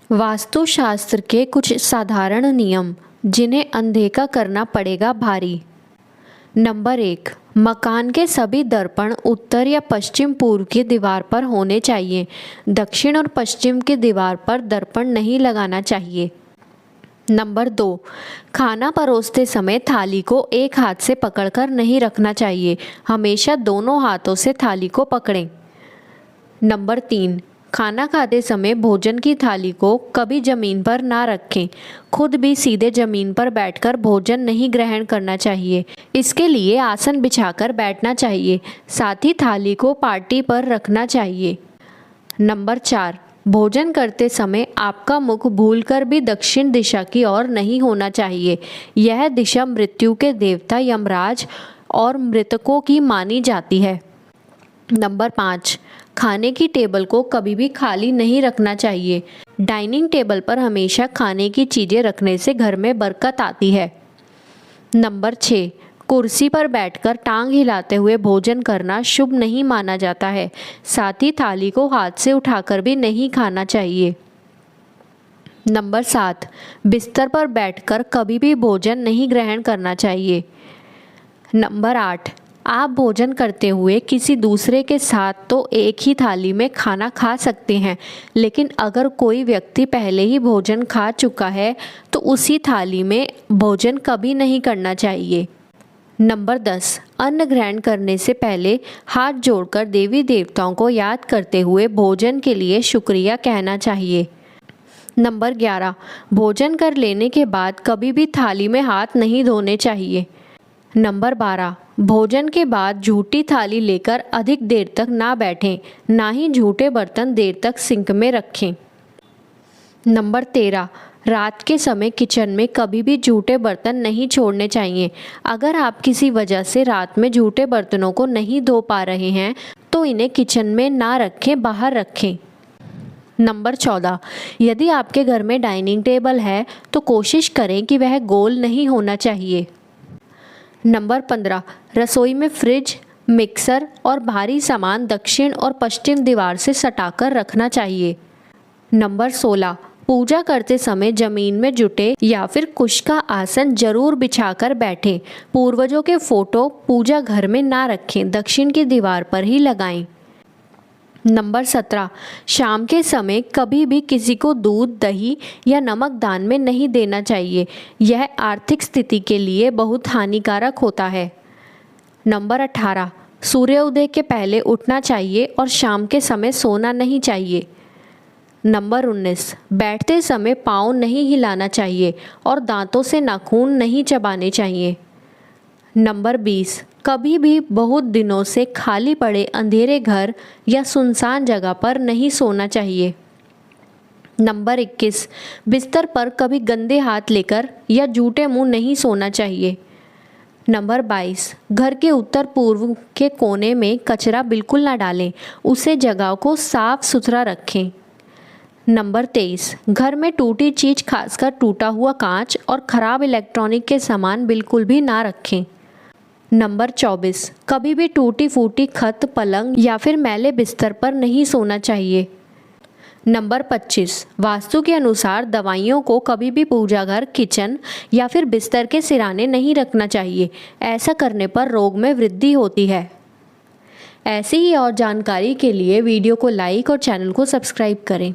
वास्तुशास्त्र के कुछ साधारण नियम जिन्हें अनदेखा करना पड़ेगा भारी। नंबर 1, मकान के सभी दर्पण उत्तर या पश्चिम पूर्व की दीवार पर होने चाहिए। दक्षिण और पश्चिम की दीवार पर दर्पण नहीं लगाना चाहिए। नंबर 2, खाना परोसते समय थाली को एक हाथ से पकड़कर नहीं रखना चाहिए, हमेशा दोनों हाथों से थाली को पकड़ें। नंबर 3, खाना खाते समय भोजन की थाली को कभी जमीन पर ना रखें। खुद भी सीधे जमीन पर बैठकर भोजन नहीं ग्रहण करना चाहिए, इसके लिए आसन बिछाकर बैठना चाहिए। साथ ही थाली को पार्टी पर रखना चाहिए। नंबर 4, भोजन करते समय आपका मुख भूलकर भी दक्षिण दिशा की ओर नहीं होना चाहिए। यह दिशा मृत्यु के देवता यमराज और मृतकों की मानी जाती है। नंबर 5, खाने की टेबल को कभी भी खाली नहीं रखना चाहिए। डाइनिंग टेबल पर हमेशा खाने की चीज़ें रखने से घर में बरकत आती है। नंबर 6, कुर्सी पर बैठकर टांग हिलाते हुए भोजन करना शुभ नहीं माना जाता है। साथ ही थाली को हाथ से उठाकर भी नहीं खाना चाहिए। नंबर 7, बिस्तर पर बैठकर कभी भी भोजन नहीं ग्रहण करना चाहिए। नंबर 8, आप भोजन करते हुए किसी दूसरे के साथ तो एक ही थाली में खाना खा सकते हैं, लेकिन अगर कोई व्यक्ति पहले ही भोजन खा चुका है तो उसी थाली में भोजन कभी नहीं करना चाहिए। नंबर 10, अन्न ग्रहण करने से पहले हाथ जोड़कर देवी देवताओं को याद करते हुए भोजन के लिए शुक्रिया कहना चाहिए। नंबर 11, भोजन कर लेने के बाद कभी भी थाली में हाथ नहीं धोने चाहिए। नंबर 12, भोजन के बाद झूठी थाली लेकर अधिक देर तक ना बैठें, ना ही झूठे बर्तन देर तक सिंक में रखें। नंबर 13, रात के समय किचन में कभी भी झूठे बर्तन नहीं छोड़ने चाहिए। अगर आप किसी वजह से रात में झूठे बर्तनों को नहीं धो पा रहे हैं तो इन्हें किचन में ना रखें, बाहर रखें। नंबर 14, यदि आपके घर में डाइनिंग टेबल है तो कोशिश करें कि वह गोल नहीं होना चाहिए। नंबर 15, रसोई में फ्रिज, मिक्सर और भारी सामान दक्षिण और पश्चिम दीवार से सटाकर रखना चाहिए। नंबर 16, पूजा करते समय जमीन में जुटे या फिर कुश का आसन जरूर बिछाकर बैठें। पूर्वजों के फोटो पूजा घर में ना रखें, दक्षिण की दीवार पर ही लगाएं। नंबर 17, शाम के समय कभी भी किसी को दूध, दही या नमक दान में नहीं देना चाहिए। यह आर्थिक स्थिति के लिए बहुत हानिकारक होता है। नंबर 18, सूर्योदय के पहले उठना चाहिए और शाम के समय सोना नहीं चाहिए। नंबर 19, बैठते समय पाँव नहीं हिलाना चाहिए और दांतों से नाखून नहीं चबाने चाहिए। नंबर 20, कभी भी बहुत दिनों से खाली पड़े अंधेरे घर या सुनसान जगह पर नहीं सोना चाहिए। नंबर 21, बिस्तर पर कभी गंदे हाथ लेकर या जूठे मुंह नहीं सोना चाहिए। नंबर 22, घर के उत्तर पूर्व के कोने में कचरा बिल्कुल ना डालें, उसे जगह को साफ सुथरा रखें। नंबर 23, घर में टूटी चीज़, खासकर टूटा हुआ कांच और ख़राब इलेक्ट्रॉनिक के सामान बिल्कुल भी ना रखें। नंबर 24, कभी भी टूटी फूटी खत, पलंग या फिर मैले बिस्तर पर नहीं सोना चाहिए। नंबर 25, वास्तु के अनुसार दवाइयों को कभी भी पूजा घर, किचन या फिर बिस्तर के सिराने नहीं रखना चाहिए। ऐसा करने पर रोग में वृद्धि होती है। ऐसी ही और जानकारी के लिए वीडियो को लाइक और चैनल को सब्सक्राइब करें।